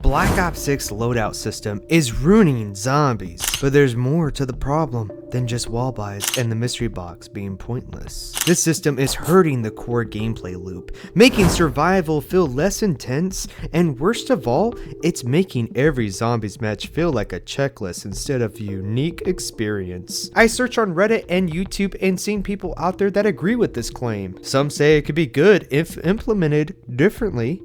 Black Ops 6 loadout system is ruining zombies, but there's more to the problem than just wall buys and the mystery box being pointless. This system is hurting the core gameplay loop, making survival feel less intense, and worst of all, it's making every zombies match feel like a checklist instead of a unique experience. I searched on Reddit and YouTube and seen people out there that agree with this claim. Some say it could be good if implemented differently,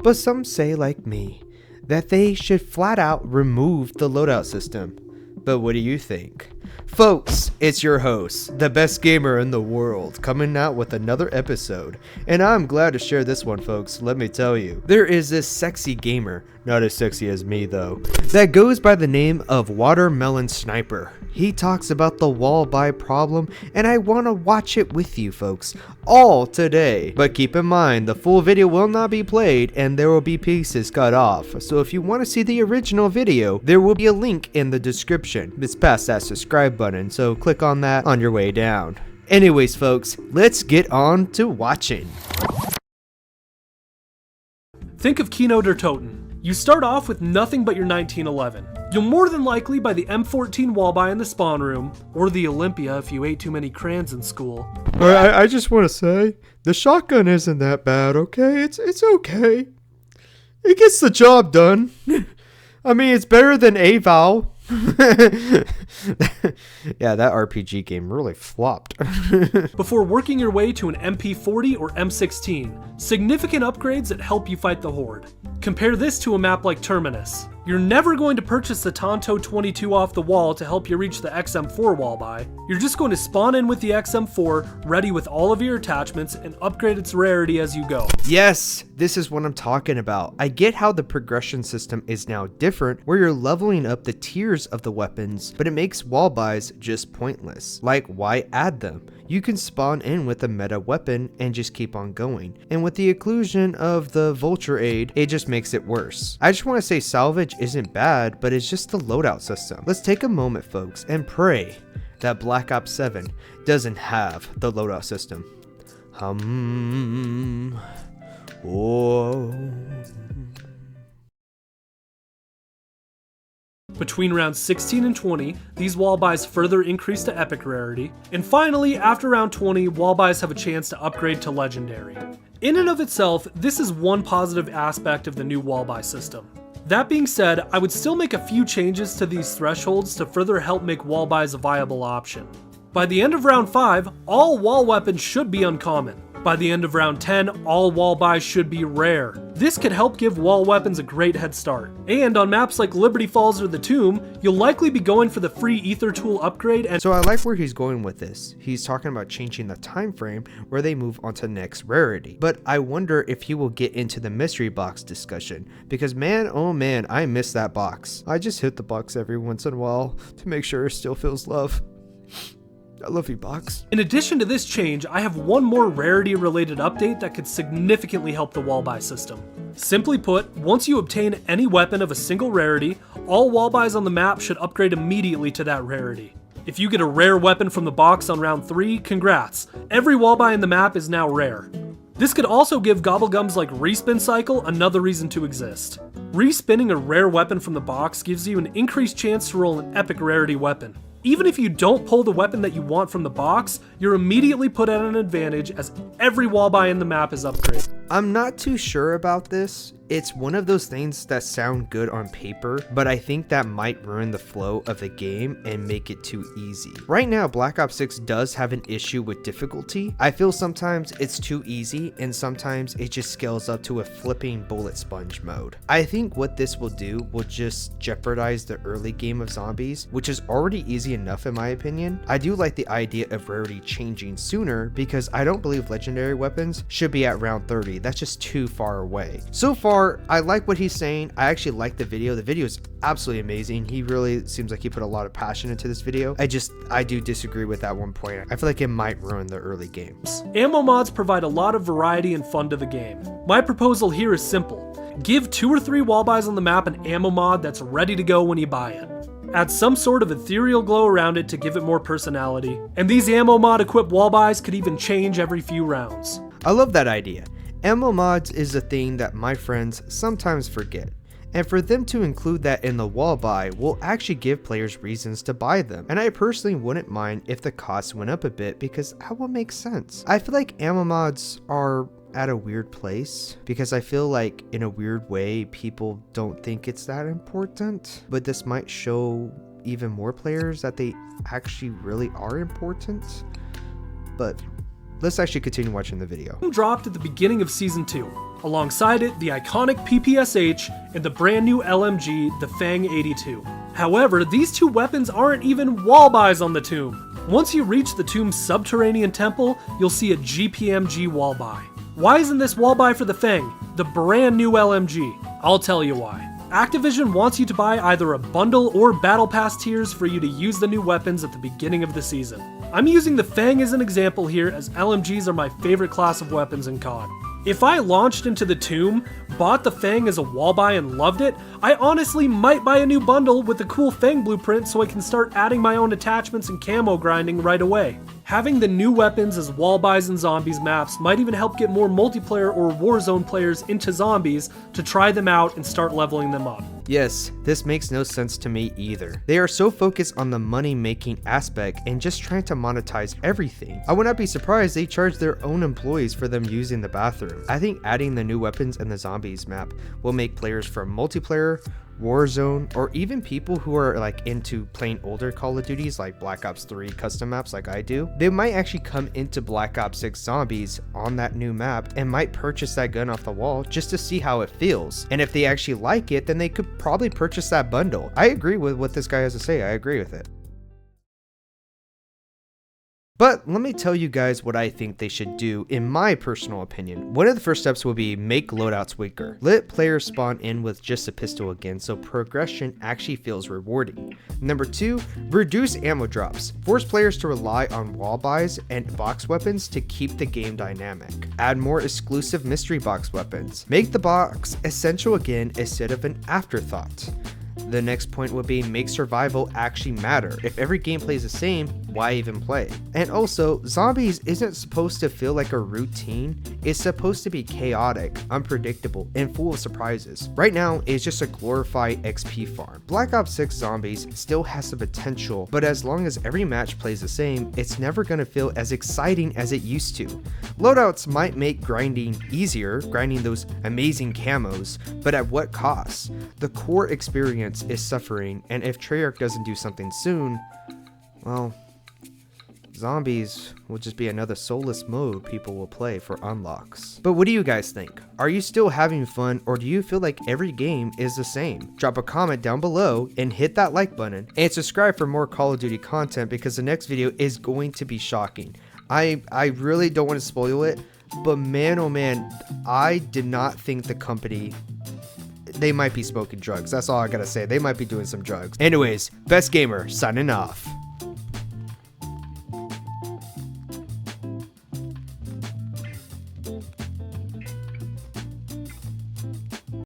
but some say, like me, that they should flat out remove the loadout system. But what do you think? Folks, it's your host, the best gamer in the world, coming out with another episode. And I'm glad to share this one, folks, let me tell you. There is this sexy gamer, not as sexy as me though, that goes by the name of Watermelon Sniper. He talks about the wall buy problem, and I want to watch it with you folks, all today. But keep in mind, the full video will not be played and there will be pieces cut off. So if you want to see the original video, there will be a link in the description. It's past that subscribe button, so click on that on your way down. Anyways folks, let's get on to watching. Think of Kino der Toten. You start off with nothing but your 1911. You'll more than likely buy the M14 wall buy in the spawn room, or the Olympia if you ate too many crayons in school. I just want to say, the shotgun isn't that bad, okay? It's okay. It gets the job done. I mean, it's better than AVAL. Yeah, that RPG game really flopped. Before working your way to an MP40 or M16, significant upgrades that help you fight the Horde. Compare this to a map like Terminus. You're never going to purchase the Tonto 22 off the wall to help you reach the XM4 wall buy. You're just going to spawn in with the XM4, ready with all of your attachments, and upgrade its rarity as you go. Yes, this is what I'm talking about. I get how the progression system is now different, where you're leveling up the tiers of the weapons, but it makes wall buys just pointless. Like, why add them? You can spawn in with a meta weapon and just keep on going. And with the inclusion of the Vulture aid, it just makes it worse. I just want to say salvage isn't bad, but it's just the loadout system. Let's take a moment, folks, and pray that Black Ops 7 doesn't have the loadout system. Between rounds 16 and 20, these wall buys further increase to epic rarity, and finally, after round 20, wall buys have a chance to upgrade to legendary. In and of itself, this is one positive aspect of the new wall buy system. That being said, I would still make a few changes to these thresholds to further help make wall buys a viable option. By the end of round 5, all wall weapons should be uncommon. By the end of round 10, all wall buys should be rare. This could help give wall weapons a great head start. And on maps like Liberty Falls or the Tomb, you'll likely be going for the free Ether Tool upgrade. And so I like where he's going with this. He's talking about changing the time frame where they move on to next rarity. But I wonder if he will get into the mystery box discussion, because man, oh man, I miss that box. I just hit the box every once in a while to make sure it still feels love. I love you, box. In addition to this change, I have one more rarity-related update that could significantly help the wall buy system. Simply put, once you obtain any weapon of a single rarity, all wall buys on the map should upgrade immediately to that rarity. If you get a rare weapon from the box on round 3, congrats. Every wall buy in the map is now rare. This could also give gobblegums like Respin Cycle another reason to exist. Respinning a rare weapon from the box gives you an increased chance to roll an epic rarity weapon. Even if you don't pull the weapon that you want from the box, you're immediately put at an advantage as every wall buy in the map is upgraded. I'm not too sure about this. It's one of those things that sound good on paper, but I think that might ruin the flow of the game and make it too easy. Right now, Black Ops 6 does have an issue with difficulty. I feel sometimes it's too easy and sometimes it just scales up to a flipping bullet sponge mode. I think what this will do will just jeopardize the early game of zombies, which is already easy enough in my opinion. I do like the idea of rarity changing sooner because I don't believe legendary weapons should be at round 30. That's just too far away. So far, I like what he's saying. I actually like the video. The video is absolutely amazing. He really seems like he put a lot of passion into this video. I do disagree with that one point. I feel like it might ruin the early games. Ammo mods provide a lot of variety and fun to the game. My proposal here is simple. Give 2 or 3 wall buys on the map an ammo mod that's ready to go when you buy it. Add some sort of ethereal glow around it to give it more personality. And these ammo mod equipped wall buys could even change every few rounds. I love that idea. Ammo mods is a thing that my friends sometimes forget. And for them to include that in the wall buy will actually give players reasons to buy them. And I personally wouldn't mind if the cost went up a bit because that would make sense. I feel like ammo mods are at a weird place because I feel like in a weird way people don't think it's that important, but this might show even more players that they actually really are important. But let's actually continue watching the video. Dropped at the beginning of Season 2. Alongside it, the iconic PPSH and the brand new LMG, the Fang 82. However, these two weapons aren't even wall buys on the tomb. Once you reach the tomb's subterranean temple, you'll see a GPMG wall buy. Why isn't this wall buy for the Fang, the brand new LMG? I'll tell you why. Activision wants you to buy either a bundle or battle pass tiers for you to use the new weapons at the beginning of the season. I'm using the Fang as an example here as LMGs are my favorite class of weapons in COD. If I launched into the tomb, bought the Fang as a wall buy and loved it, I honestly might buy a new bundle with the cool Fang blueprint so I can start adding my own attachments and camo grinding right away. Having the new weapons as wall buys and zombies maps might even help get more multiplayer or Warzone players into zombies to try them out and start leveling them up. Yes, this makes no sense to me either. They are so focused on the money making aspect and just trying to monetize everything. I would not be surprised they charge their own employees for them using the bathroom. I think adding the new weapons and the zombies map will make players from multiplayer, Warzone, or even people who are like into playing older Call of Duties like Black Ops 3 custom maps like I do, they might actually come into Black Ops 6 Zombies on that new map and might purchase that gun off the wall just to see how it feels. And if they actually like it, then they could probably purchase that bundle. I agree with what this guy has to say. I agree with it. But let me tell you guys what I think they should do in my personal opinion. One of the first steps will be make loadouts weaker. Let players spawn in with just a pistol again so progression actually feels rewarding. Number 2, reduce ammo drops. Force players to rely on wall buys and box weapons to keep the game dynamic. Add more exclusive mystery box weapons. Make the box essential again instead of an afterthought. The next point would be make survival actually matter. If every gameplay is the same, why even play? And also, zombies isn't supposed to feel like a routine. It's supposed to be chaotic, unpredictable, and full of surprises. Right now, it's just a glorified XP farm. Black Ops 6 Zombies still has the potential, but as long as every match plays the same, it's never gonna feel as exciting as it used to. Loadouts might make grinding easier, grinding those amazing camos, but at what cost? The core experience is suffering, and if Treyarch doesn't do something soon, well, zombies will just be another soulless mode people will play for unlocks. But what do you guys think? Are you still having fun, or do you feel like every game is the same? Drop a comment down below and hit that like button and subscribe for more Call of Duty content because the next video is going to be shocking. I really don't want to spoil it, but man oh man, I did not think the company, they might be smoking drugs. That's all I gotta say. They might be doing some drugs. Anyways, Best Gamer signing off.